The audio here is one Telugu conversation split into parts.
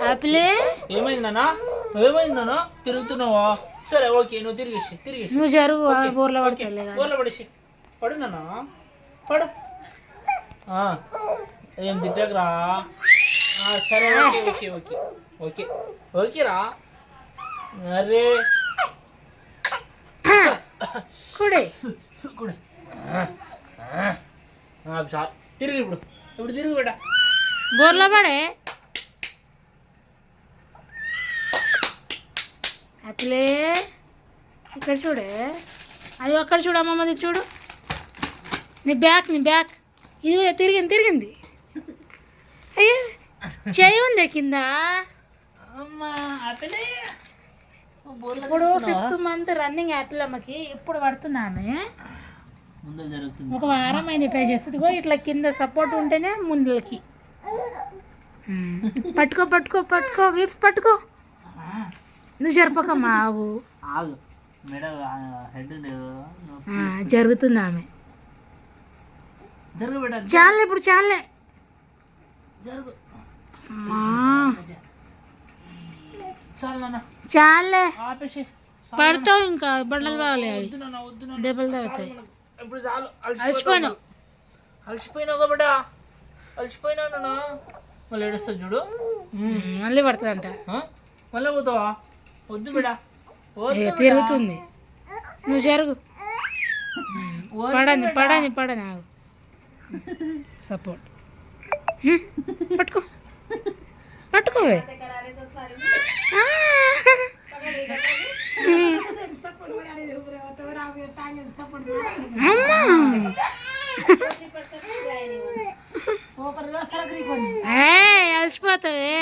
ఆపిలే ఏమైంది నాన్న? ఏమైంది నాన్న? తిరుగుతున్నావా? సరే ఓకే, నువ్వు తిరిగేసి నువ్వు జరుగు బోర్ల పడతాలే బోర్లో పడేసి పడు నాన్న, పడు. ఏం తిట్టకురా. సరే ఓకే ఓకే ఓకే ఓకే ఓకేరా. అరే కుడే కూడా చాలు. తిరుగు ఇప్పుడు తిరుగు బిడ్డ. బోర్ల పడే ఆపిలే. ఇక్కడ చూడే, అది అక్కడ చూడు, అమ్మమ్మది చూడు. నీ బ్యాక్ ఇది తిరిగింది. అయ్యో చెయ్యి ఉంది కింద. ఇప్పుడు 5th month రన్నింగ్ యాపిల్ అమ్మకి ఇప్పుడు పడుతున్నాను. ఒక వారం అయింది ట్రై చేస్తుంది. ఇట్లా కింద సపోర్ట్ ఉంటేనే ముందులకి. పట్టుకో వీప్స్ పట్టుకో. నువ్వు జరపకమ్మా, ఆగు. జరుగుతుంది ఆమె. చాలే ఇప్పుడు చాలే. చాలే పడతావు, ఇంకా బండలు బాగాలే, అవి దెబ్బలు తాగుతాయి. అలసిపోయినావు కాబట్టి అలసిపోయినావు నాన్న. మళ్ళీ ఏడుస్తా చూడు. మళ్ళీ పడుతుందంట. మళ్ళీ పోతావా? వద్దు బిడా, తిరుగుతుంది. నువ్వు జరుగు. పడని ఆగు. సపోర్ట్ పట్టుకోవే. అలసిపోతావే.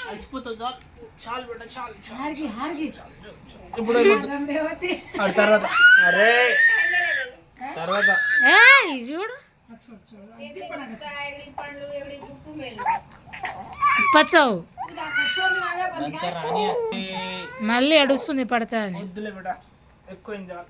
అలసిపోతావు. చాలు బిడ్డ, చాలు. ఇప్పుడు తర్వాత చూడు పచ్చావు. మళ్ళీ అడుస్తుంది పడతా అని. వద్దులే బిడ్డ, ఎక్కువ చాలు.